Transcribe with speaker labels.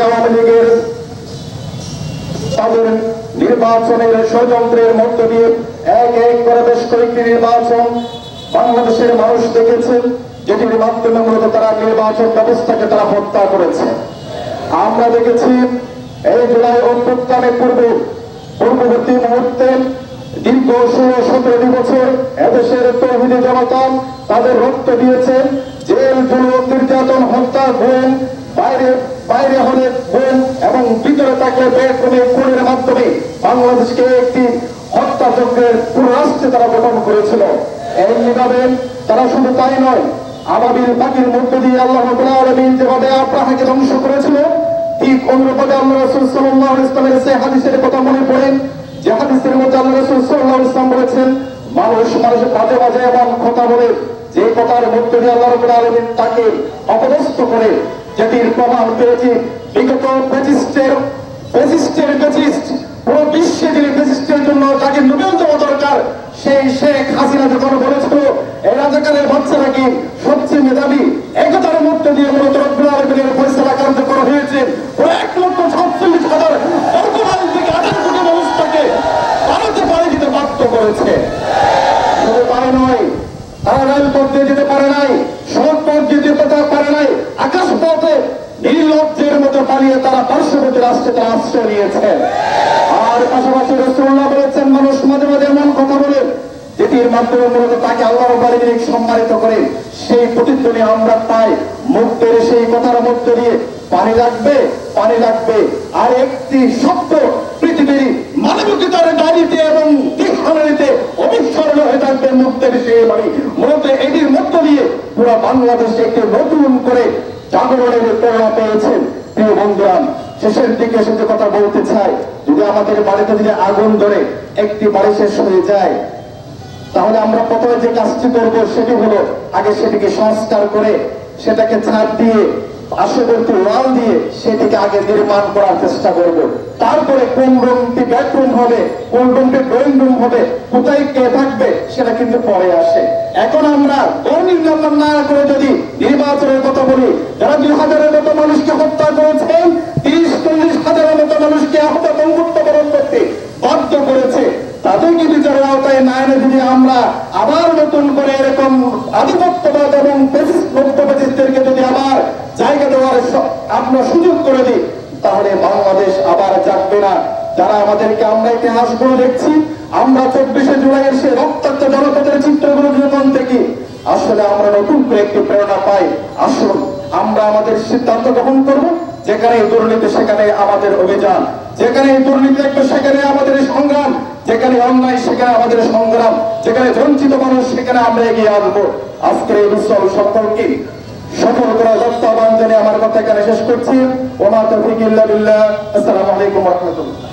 Speaker 1: আওয়ামী লীগের তাদের নির্বাচনের ষড়যন্ত্রের মধ্য দিয়ে এক এক করে বেশ কয়েকটি নির্বাচন বাংলাদেশের মানুষ দেখেছেন, যেটির মাধ্যমে মূলত তারা নির্বাচন ব্যবস্থাকে তারা হত্যা করেছে। আমরা দেখেছি এই জুলাই অভ্যুত্থানের পূর্ববর্তী মুহূর্তে দীর্ঘ 16-17 বছর এদেশের তৌহিদি জনতা তাদের রক্ত দিয়েছেন। জেল, জুলুম, নির্যাতন, হত্যা, গুম, বাইরে হলে গুম এবং ভিতরে থাকলে বেডরুমে খুনের মাধ্যমে বাংলাদেশকে একটি হত্যাযজ্ঞের পুরো রাষ্ট্রে তারা গঠন করেছিল। এইভাবে তারা শুধু তাই নয়, আবাবিল পাখির মধ্য দিয়ে আল্লাহ রাব্বুল আলামিন যেভাবে আব্রাহাকে ধ্বংস করেছিল, ঠিক অনুরূপভাবে আল্লাহ রাসূল সাল্লাল্লাহু আলাইহি ওয়াসাল্লামের সেই হাদিসের কথা মনে পড়ে, যে হাদিসের মধ্যে আল্লাহ রাসূল সাল্লাল্লাহু আলাইহি ওয়াসাল্লাম বলেছেন, মানুষ মাঝে মাঝে এমন কথা বলে যে কথার মধ্য দিয়ে আল্লাহ রাব্বুল আলামিন তাকে অপদস্থ করে, যেটির প্রমাণ পেয়েছি বিগত ফ্যাসিস্টের পুরো বিশ্বে যিনি ফ্যাসিস্টের জন্য যাকে নোবেল দেওয়া দরকার, সেই শেখ হাসিনা যখন বলেছিল এই রাজাকারের বাচ্চারা কি সবচেয়ে মেধাবী, একতার মধ্যে দিয়ে মূলত রব্বুল আলামিনের ফয়সালা কার্যকর হয়েছে। 1,47,000 বর্গ মাইল থেকে 18 কোটি মানুষটাকে ভারতে পাড়ি দিতে বাধ্য করেছে। শুধু তাই নয়, তারা রেলপথ দিয়ে যেতে পারে নাই, সড়ক পথ দিয়ে যেতে পারে নাই, আকাশ পথে নির্লজ্জের মতো পালিয়ে তারা পার্শ্ববর্তী রাষ্ট্রে তারা আশ্রয় নিয়েছে। আর পাশাপাশি রাসূলুল্লাহ বলেছেন, মানুষ মাঝে মাঝে এমন কথা বলে যেটির মাধ্যমে মূলত তাকে আল্লাহ রাব্বুল আলামিন সম্মানিত করে, সেই প্রতিধ্বনি আমরা পাই মুক্তের সেই কথার মধ্যে দিয়ে পানি লাগবে আর একটি শব্দ পৃথিবীর মানবিকতার ডায়েরিতে এবং দিকহারানিতে অবিস্মরণীয় হয়ে থাকবে মুক্তের সেই বাণী। মূলত এটির মধ্য দিয়ে পুরো বাংলাদেশে একটি নতুন করে জাগরণের প্রেরণা পেয়েছেন। প্রিয় বন্ধুরা, শেষের দিকে এসে যে কথা বলতে চাই, যদি আমাদের বাড়িতে যদি আগুন ধরে একটি বাড়ি শেষ হয়ে যায়, তাহলে আমরা প্রথমে যে কাজটি করবো সেটি হলো আগে সেটিকে সংস্কার করে সেটাকে ছাদ দিয়ে পার্শ্ববর্তী ওয়াল দিয়ে সেটিকে আগে নির্মাণ করার চেষ্টা করব। তারপরে কোন রুমটি বেডরুম হবে, কোন রুমটি ড্রয়িং রুম হবে, কোথায় কে থাকবে সেটা কিন্তু পরে আসে। এখন আমরা নির্মাণ না করে যদি নির্বাচনের কথা বলি, যারা 2,000-এর মতো মানুষকে হত্যা করেছেন, 30-40 হাজারের মতো মানুষকে মৃত্যুবরণ করতে বাধ্য করেছে, তাদেরকে বিচারের আওতায় না এনে যদি আমরা আবার নতুন করে এরকম আধিপত্যবাদ এবং মধ্যপ্রদেশদেরকে যদি আবার জায়গা দেওয়ার আমরা সুযোগ করে দিই, তাহলে বাংলাদেশ আবার জাগবে না। যারা আমাদেরকে, আমরা ইতিহাসগুলো দেখছি, আমরা 24শে জুলাইয়ের সে রক্তাক্ত জনপদের চিত্রগুলো যখন দেখি, আসলে আমরা নতুন করে একটি প্রেরণা পাই। আসুন আমরা আমাদের সিদ্ধান্ত গ্রহণ করবো, যেখানে দুর্নীতি সেখানে আমাদের অভিযান, যেখানে দুর্নীতি থাকবে সেখানে আমাদের সংগ্রাম, যেখানে অন্যায় সেখানে আমাদের সংগ্রাম, যেখানে বঞ্চিত মানুষ সেখানে আমরা এগিয়ে আসবো। আজকের এই উৎসব সকলকে সফল করার আহ্বান জানিয়ে আমার কথা এখানে শেষ করছি। ওমা তৌফিক ইল্লা বিল্লাহ। আসসালামু আলাইকুম ওয়া রাহমাতুল্লাহ।